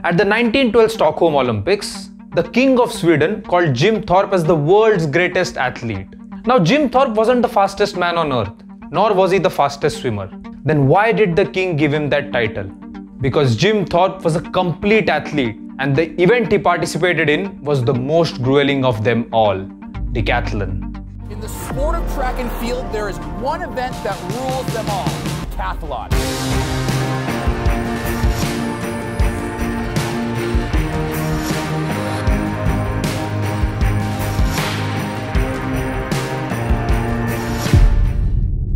At the 1912 Stockholm Olympics, the king of Sweden called Jim Thorpe as the world's greatest athlete. Now Jim Thorpe wasn't the fastest man on earth, nor was he the fastest swimmer. Then why did the king give him that title? Because Jim Thorpe was a complete athlete, and the event he participated in was the most grueling of them all, Decathlon. In the sport of track and field, there is one event that rules them all, Decathlon.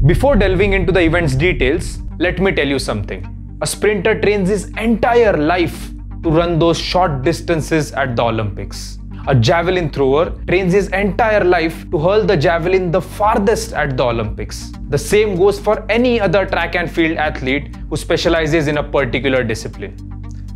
Before delving into the event's details, let me tell you something. A sprinter trains his entire life to run those short distances at the Olympics. A javelin thrower trains his entire life to hurl the javelin the farthest at the Olympics. The same goes for any other track and field athlete who specializes in a particular discipline.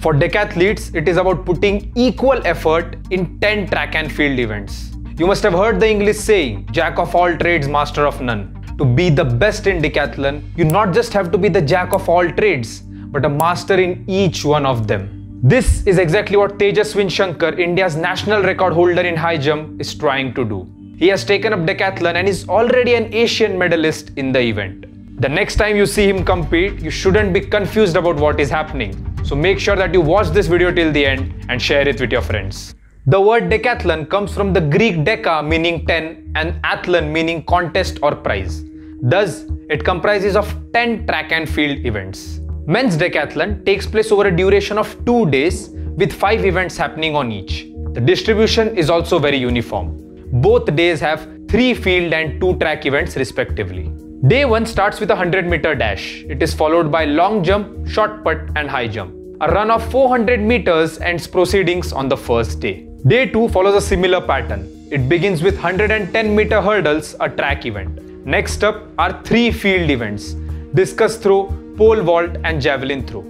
For decathletes, it is about putting equal effort in 10 track and field events. You must have heard the English saying, "Jack of all trades, master of none." To be the best in decathlon, you not just have to be the jack of all trades, but a master in each one of them. This is exactly what Tejaswin Shankar, India's national record holder in high jump, is trying to do. He has taken up decathlon and is already an Asian medalist in the event. The next time you see him compete, you shouldn't be confused about what is happening. So make sure that you watch this video till the end and share it with your friends. The word decathlon comes from the Greek deca meaning 10 and athlon meaning contest or prize. Thus, it comprises of 10 track and field events. Men's decathlon takes place over a duration of 2 days with 5 events happening on each. The distribution is also very uniform. Both days have 3 field and 2 track events respectively. Day 1 starts with a 100-meter dash. It is followed by long jump, short put and high jump. A run of 400 meters ends proceedings on the first day. Day 2 follows a similar pattern. It begins with 110-meter hurdles, a track event. Next up are 3 field events: discus throw, pole vault and javelin throw.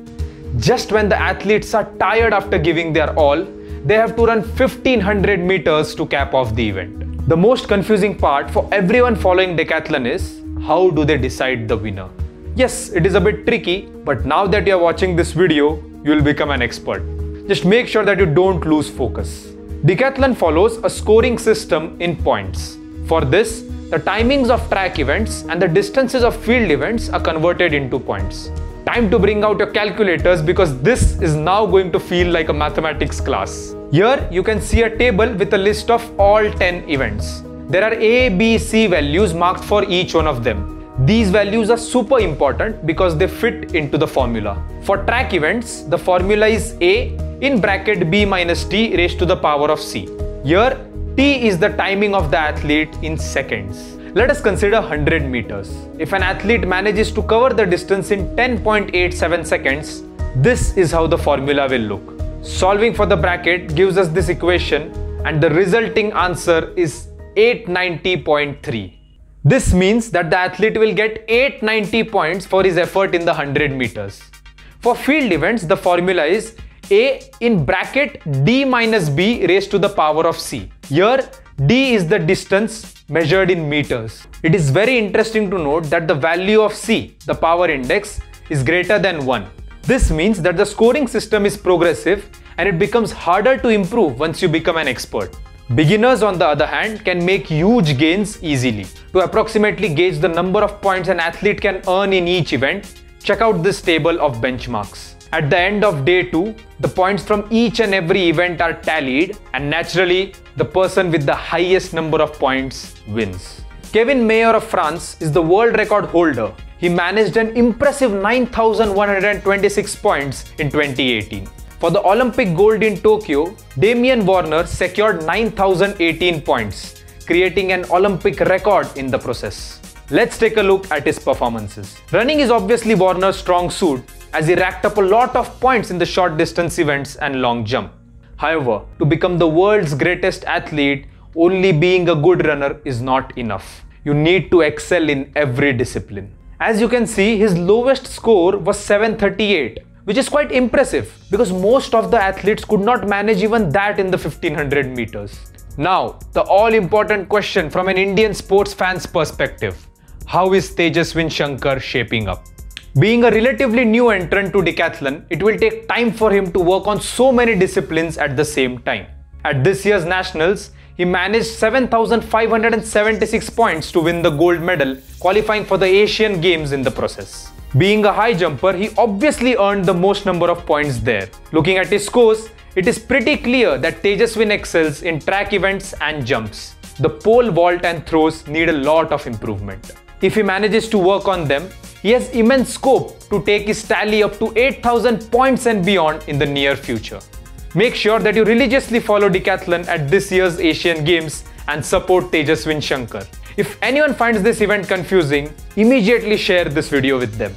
Just when the athletes are tired after giving their all, they have to run 1500 meters to cap off the event. The most confusing part for everyone following decathlon is, how do they decide the winner? Yes, it is a bit tricky, but now that you are watching this video, you will become an expert. Just make sure that you don't lose focus. Decathlon follows a scoring system in points. For this, the timings of track events and the distances of field events are converted into points. Time to bring out your calculators because this is now going to feel like a mathematics class. Here you can see a table with a list of all 10 events. There are A, B, C values marked for each one of them. These values are super important because they fit into the formula. For track events, the formula is A in bracket B minus T raised to the power of C. Here, T is the timing of the athlete in seconds. Let us consider 100 meters. If an athlete manages to cover the distance in 10.87 seconds, this is how the formula will look. Solving for the bracket gives us this equation and the resulting answer is 890.3. This means that the athlete will get 890 points for his effort in the 100 meters. For field events, the formula is A in bracket D minus B raised to the power of C. Here, D is the distance measured in meters. It is very interesting to note that the value of C, the power index, is greater than 1. This means that the scoring system is progressive and it becomes harder to improve once you become an expert. Beginners, on the other hand, can make huge gains easily. To approximately gauge the number of points an athlete can earn in each event, check out this table of benchmarks. At the end of day 2, the points from each and every event are tallied and naturally, the person with the highest number of points wins. Kevin Mayer of France is the world record holder. He managed an impressive 9,126 points in 2018. For the Olympic gold in Tokyo, Damian Warner secured 9,018 points, creating an Olympic record in the process. Let's take a look at his performances. Running is obviously Warner's strong suit, as he racked up a lot of points in the short distance events and long jump. However, to become the world's greatest athlete, only being a good runner is not enough. You need to excel in every discipline. As you can see, his lowest score was 738, which is quite impressive because most of the athletes could not manage even that in the 1500 meters. Now, the all-important question from an Indian sports fan's perspective. How is Tejaswin Shankar shaping up? Being a relatively new entrant to decathlon, it will take time for him to work on so many disciplines at the same time. At this year's nationals, he managed 7,576 points to win the gold medal, qualifying for the Asian Games in the process. Being a high jumper, he obviously earned the most number of points there. Looking at his scores, it is pretty clear that Tejaswin excels in track events and jumps. The pole vault and throws need a lot of improvement. If he manages to work on them, he has immense scope to take his tally up to 8,000 points and beyond in the near future. Make sure that you religiously follow decathlon at this year's Asian Games and support Tejaswin Shankar. If anyone finds this event confusing, immediately share this video with them.